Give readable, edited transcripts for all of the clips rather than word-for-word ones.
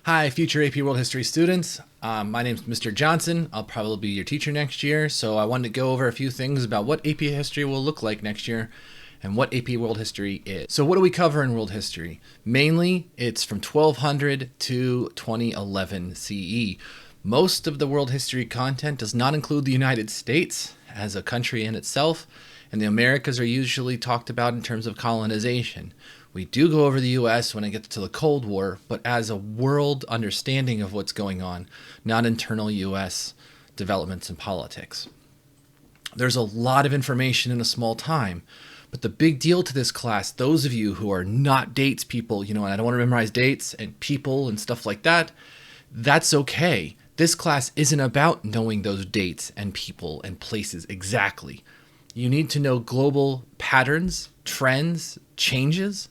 Hi, future AP World History students. My name is Mr. Johnson. I'll probably be your teacher next year, so I wanted to go over a few things about what AP History will look like next year and what AP World History is. So what do we cover in World History? Mainly, it's from 1200 to 2011 CE. Most of the World History content does not include the United States as a country in itself, and the Americas are usually talked about in terms of colonization. We do go over the U.S. when it gets to the Cold War, but as a world understanding of what's going on, not internal U.S. developments and politics. There's a lot of information in a small time, but the big deal to this class, those of you who are not dates people, and I don't want to memorize dates and people and stuff like that, that's okay. This class isn't about knowing those dates and people and places exactly. You need to know global patterns, trends, changes.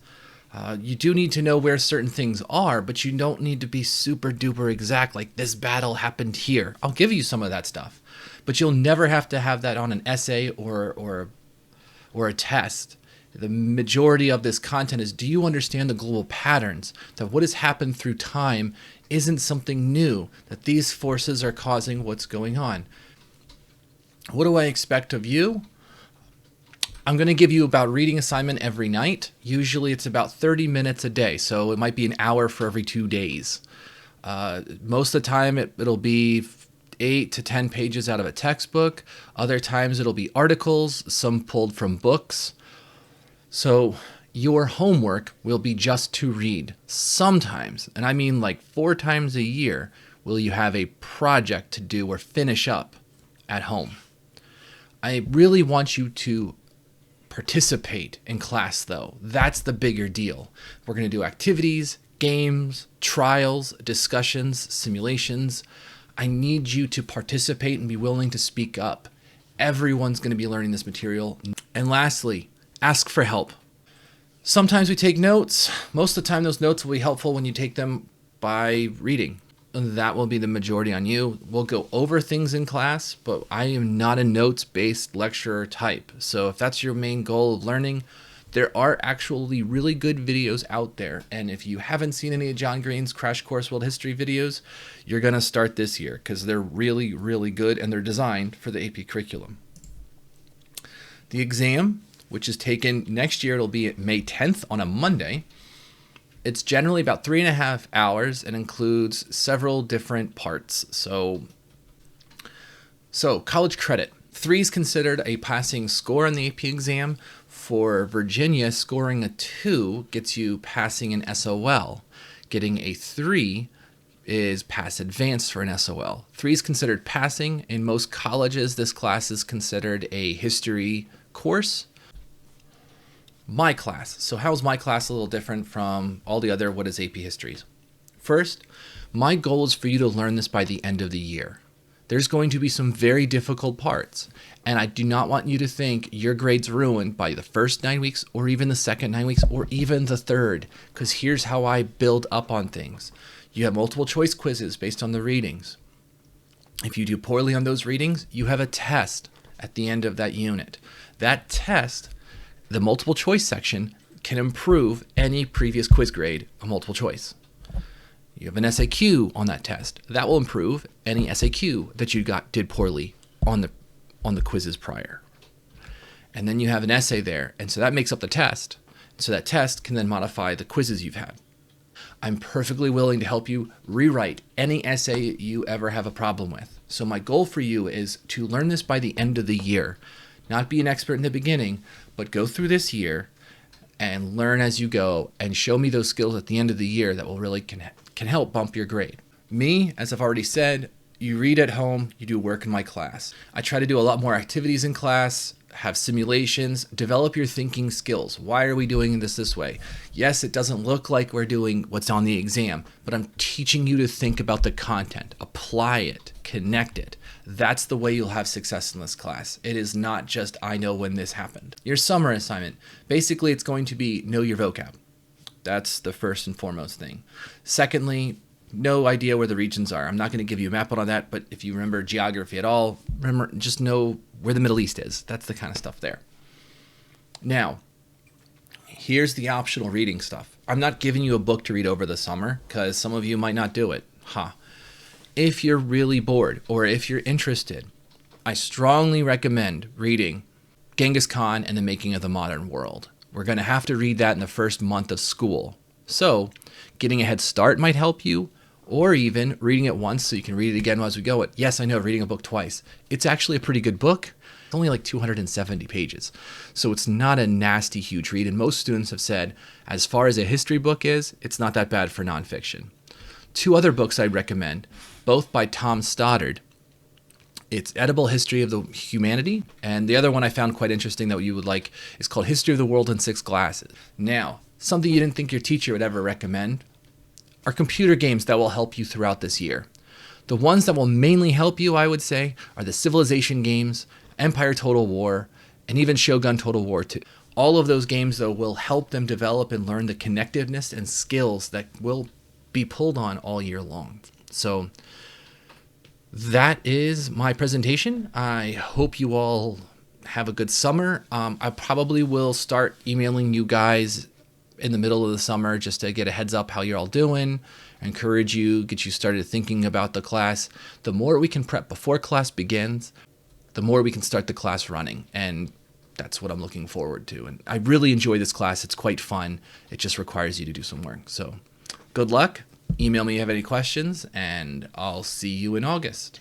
You do need to know where certain things are, but you don't need to be super duper exact, like this battle happened here. I'll give you some of that stuff, but you'll never have to have that on an essay or a test. The majority of this content is, do you understand the global patterns, that what has happened through time isn't something new, that these forces are causing what's going on. What do I expect of you? I'm going to give you about reading assignment every night. Usually it's about 30 minutes a day, so it might be an hour for every 2 days. Most of the time it'll be 8 to 10 pages out of a textbook. Other times it'll be articles, some pulled from books. So your homework will be just to read. Sometimes, and I mean like 4 times a year, will you have a project to do or finish up at home. I really want you to participate in class, though. That's the bigger deal. We're going to do activities, games, trials, discussions, simulations. I need you to participate and be willing to speak up. Everyone's going to be learning this material. And lastly, ask for help. Sometimes we take notes. Most of the time those notes will be helpful when you take them by reading. That will be the majority on you. We'll go over things in class, but I am not a notes-based lecturer type. So if that's your main goal of learning, there are actually really good videos out there. And if you haven't seen any of John Green's Crash Course World History videos, you're going to start this year because they're really, really good and they're designed for the AP curriculum. The exam, which is taken next year, it'll be May 10th on a Monday. It's generally about 3.5 hours and includes several different parts. So college credit. 3 is considered a passing score on the AP exam. For Virginia, scoring a 2 gets you passing an SOL. Getting a 3 is pass advanced for an SOL. 3 is considered passing. In most colleges, this class is considered a history course. My class. So how is my class a little different from all the other what is AP histories? First, my goal is for you to learn this by the end of the year. There's going to be some very difficult parts, and I do not want you to think your grade's ruined by the first 9 weeks or even the second 9 weeks or even the third, because here's how I build up on things. You have multiple choice quizzes based on the readings. If you do poorly on those readings, you have a test at the end of that unit. That test, the multiple choice section, can improve any previous quiz grade of multiple choice. You have an SAQ on that test. That will improve any SAQ that you did poorly on the quizzes prior. And then you have an essay there, and so that makes up the test. So that test can then modify the quizzes you've had. I'm perfectly willing to help you rewrite any essay you ever have a problem with. So my goal for you is to learn this by the end of the year. Not be an expert in the beginning, but go through this year and learn as you go and show me those skills at the end of the year that will really can help bump your grade. Me, as I've already said, you read at home, you do work in my class. I try to do a lot more activities in class, have simulations, develop your thinking skills. Why are we doing this way? Yes, it doesn't look like we're doing what's on the exam, but I'm teaching you to think about the content, apply it, connect it. That's the way you'll have success in this class. It is not just, I know when this happened. Your summer assignment, basically it's going to be know your vocab. That's the first and foremost thing. Secondly, no idea where the regions are. I'm not going to give you a map on that, but if you remember geography at all, just know where the Middle East is. That's the kind of stuff there. Now, here's the optional reading stuff. I'm not giving you a book to read over the summer because some of you might not do it. If you're really bored or if you're interested, I strongly recommend reading Genghis Khan and the Making of the Modern World. We're going to have to read that in the first month of school. So getting a head start might help you, or even reading it once so you can read it again as we go. Yes, I know, reading a book twice. It's actually a pretty good book. It's only like 270 pages. So it's not a nasty, huge read. And most students have said, as far as a history book is, it's not that bad for nonfiction. 2 other books I'd recommend, both by Tom Stoddard. It's Edible History of the Humanity, and the other one I found quite interesting that you would like is called History of the World in 6 Glasses. Now, something you didn't think your teacher would ever recommend are computer games that will help you throughout this year. The ones that will mainly help you, I would say, are the Civilization games, Empire Total War, and even Shogun Total War 2. All of those games, though, will help them develop and learn the connectiveness and skills that will be pulled on all year long. So that is my presentation. I hope you all have a good summer. I probably will start emailing you guys in the middle of the summer just to get a heads up how you're all doing, encourage you, get you started thinking about the class. The more we can prep before class begins, the more we can start the class running. And that's what I'm looking forward to. And I really enjoy this class. It's quite fun. It just requires you to do some work. So good luck. Email me if you have any questions, and I'll see you in August.